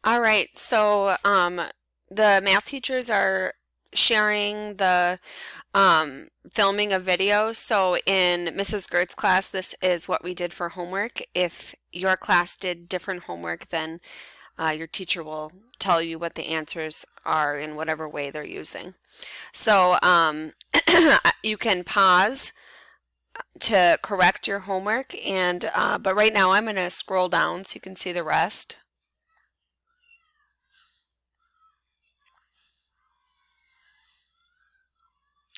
All right, so the math teachers are sharing the filming of videos. So in Mrs. Gert's class, this is what we did for homework. If your class did different homework, then your teacher will tell you what the answers are in whatever way they're using. So you can pause to correct your homework, and but right now I'm going to scroll down so you can see the rest.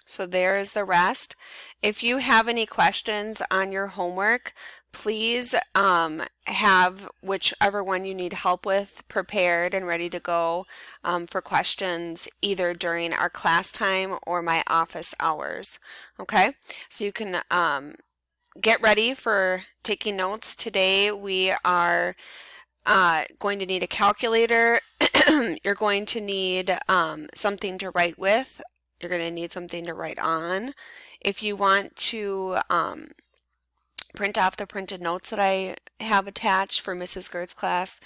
So there's the rest. If you have any questions on your homework, please have whichever one you need help with prepared and ready to go for questions either during our class time or my office hours. Okay, so you can get ready for taking notes. Today we are going to need a calculator. You're going to need something to write with. You're going to need something to write on. If you want to print off the printed notes that I have attached for Mrs. Gert's class,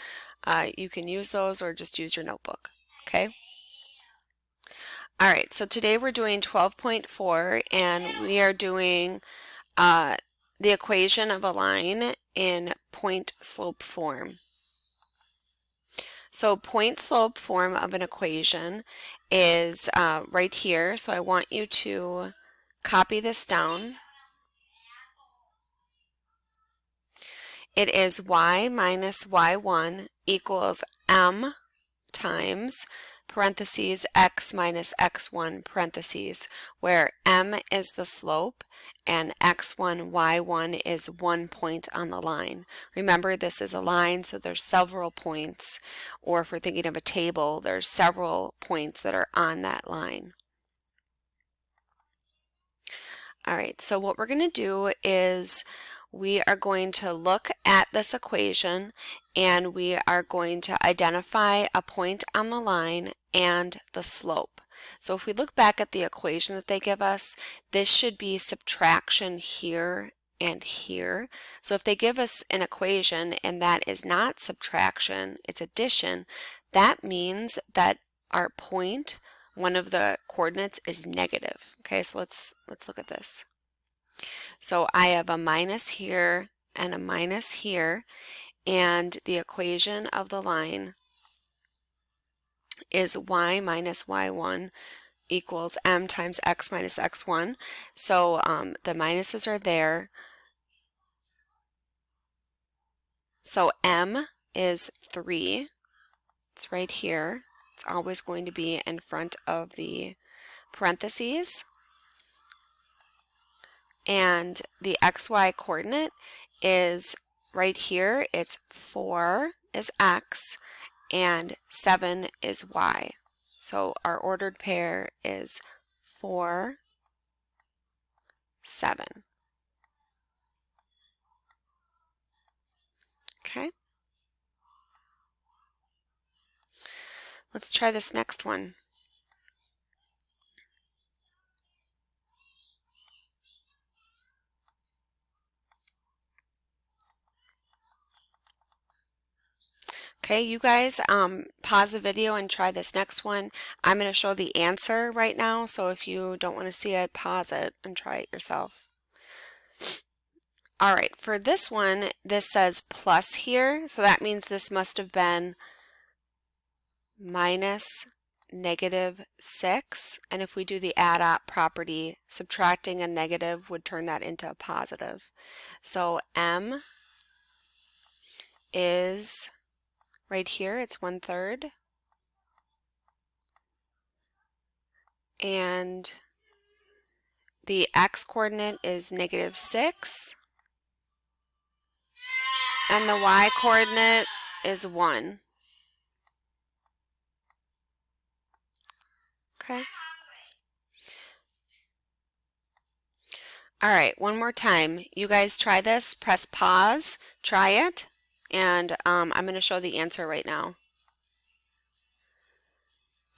you can use those or just use your notebook. Okay? All right, so today we're doing 12.4 and we are doing the equation of a line in point slope form. So point slope form of an equation is right here. So I want you to copy this down. It is y minus y1 equals m times parentheses x minus x1 parentheses, where m is the slope and x1, y1 is 1 point on the line. Remember, this is a line, so there's several points, or if we're thinking of a table, there's several points that are on that line. All right, so what we're going to do is we are going to look at this equation and we are going to identify a point on the line and the slope. So if we look back at the equation that they give us, this should be subtraction here and here. So if they give us an equation and that is not subtraction, it's addition, that means that our point, one of the coordinates, is negative. Okay, so let's look at this. So I have a minus here and a minus here, and the equation of the line is y minus y1 equals m times x minus x1. So the minuses are there. So m is 3. It's right here. It's always going to be in front of the parentheses. And the xy coordinate is right here. It's 4 is x and 7 is y. So our ordered pair is 4, 7. Okay. Let's try this next one. Okay, you guys pause the video and try this next one. I'm going to show the answer right now, so if you don't want to see it, pause it and try it yourself. All right, for this one, this says plus here, so that means this must have been minus -6, and if we do the add-op property, subtracting a negative would turn that into a positive. So m is right here, it's 1/3, and the x coordinate is -6, and the y coordinate is 1. Okay. All right, one more time. You guys try this. Press pause, try it, and I'm going to show the answer right now.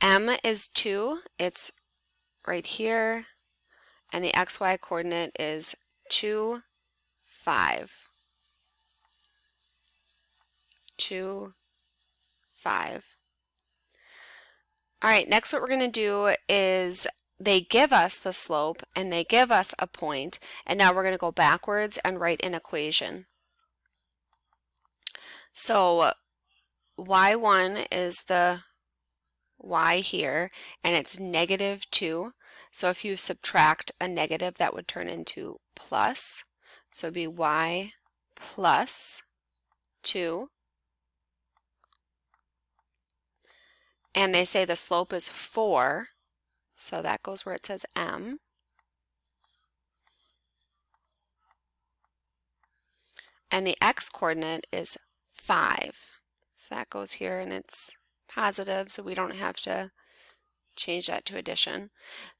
M is 2. It's right here, and the xy coordinate is 2, 5. 2, 5. All right, next what we're going to do is they give us the slope and they give us a point, and now we're going to go backwards and write an equation. So y1 is the y here, and it's -2. So if you subtract a negative, that would turn into plus. So it'd be y plus 2. And they say the slope is 4, so that goes where it says m. And the x-coordinate is 5. So that goes here, and it's positive, so we don't have to change that to addition.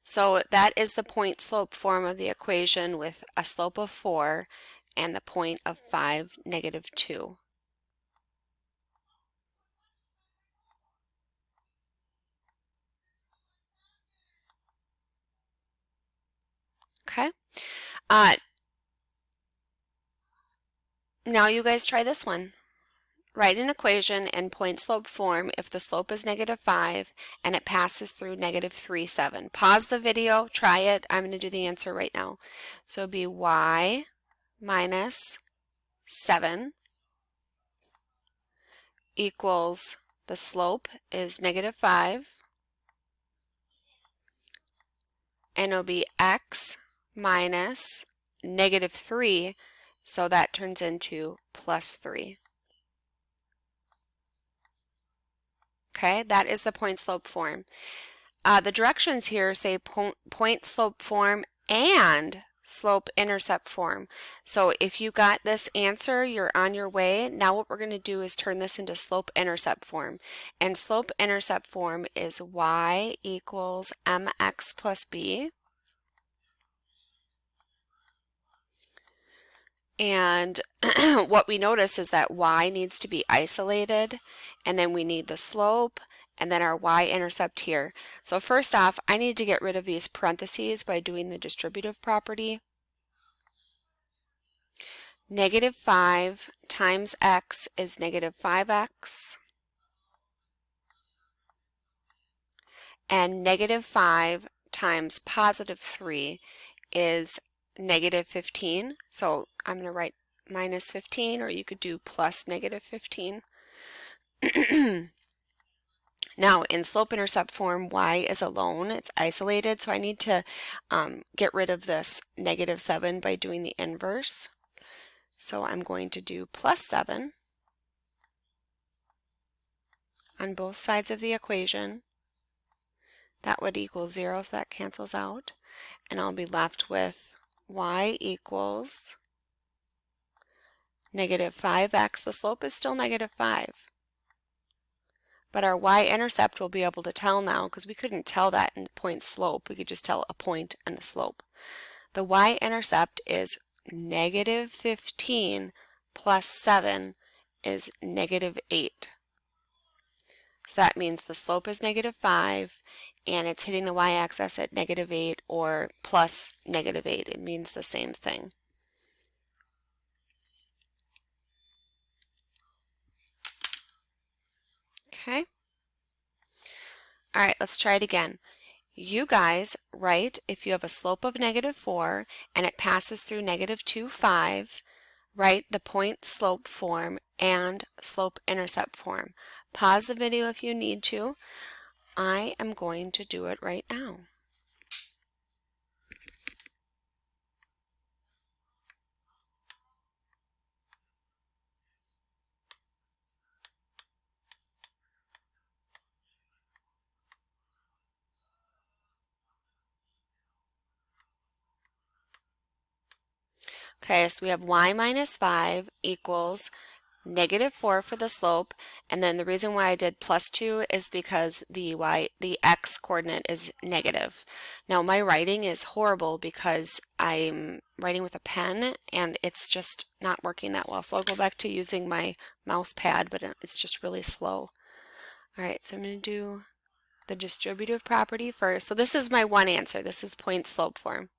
So that is the point slope form of the equation with a slope of 4 and the point of 5, -2. Okay. Now you guys try this one. Write an equation in point slope form if the slope is -5 and it passes through -3, 7. Pause the video, try it. I'm going to do the answer right now. So it'd be y minus 7 equals the slope is -5, and it'll be x minus -3, so that turns into +3. Okay, that is the point slope form. The directions here say point slope form and slope intercept form. So if you got this answer, you're on your way. Now what we're going to do is turn this into slope intercept form. And slope intercept form is y equals mx plus b. And what we notice is that y needs to be isolated, and then we need the slope, and then our y-intercept here. So first off, I need to get rid of these parentheses by doing the distributive property. -5 times x is -5x, and -5 times +3 is -15. So I'm going to write -15, or you could do plus -15. Now, in slope-intercept form, y is alone. It's isolated, so I need to get rid of this -7 by doing the inverse. So I'm going to do +7 on both sides of the equation. That would equal 0, so that cancels out. And I'll be left with y equals -5x. The slope is still -5. But our y-intercept we'll be able to tell now, because we couldn't tell that in point slope. We could just tell a point and the slope. The y-intercept is -15 plus 7 is -8. So that means the slope is -5 and it's hitting the y-axis at -8 or plus -8. It means the same thing. Okay. All right, let's try it again. You guys write, if you have a slope of -4 and it passes through -2, 5, write the point slope form and slope intercept form. Pause the video if you need to. I am going to do it right now. Okay, so we have y minus 5 equals -4 for the slope, and then the reason why I did +2 is because the x coordinate is negative. Now my writing is horrible because I'm writing with a pen and it's just not working that well. So I'll go back to using my mouse pad, but it's just really slow. All right, so I'm going to do the distributive property first. So this is my one answer. This is point slope form.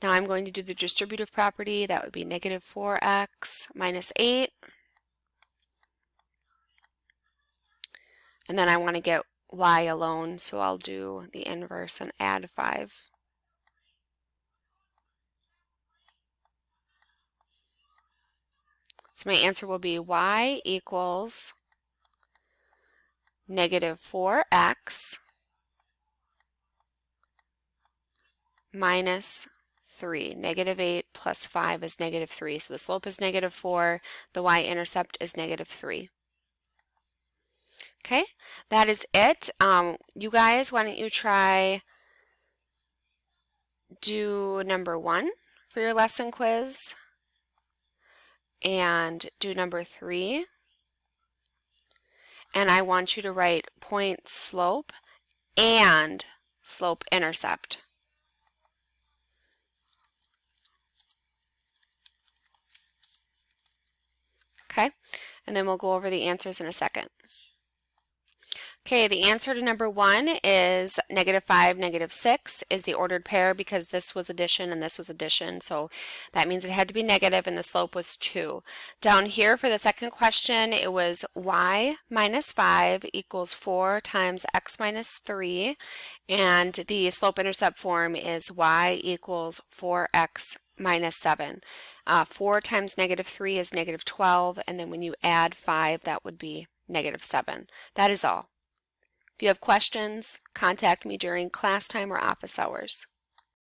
Now I'm going to do the distributive property. That would be -4x minus 8. And then I want to get y alone, so I'll do the inverse and add 5. So my answer will be y equals negative 4x minus 3. Negative 8 plus 5 is negative 3. So the slope is negative 4. The y-intercept is negative 3. Okay, that is it. You guys, why don't you try do number 1 for your lesson quiz and do number 3. And I want you to write point slope and slope intercept. Okay, and then we'll go over the answers in a second. Okay, the answer to number 1 is negative 5, negative 6 is the ordered pair because this was addition and this was addition, so that means it had to be negative and the slope was 2. Down here for the second question, it was y minus 5 equals 4 times x minus 3, and the slope-intercept form is y equals 4x minus 7. 4 times negative 3 is negative 12, and then when you add 5, that would be negative 7. That is all. If you have questions, contact me during class time or office hours.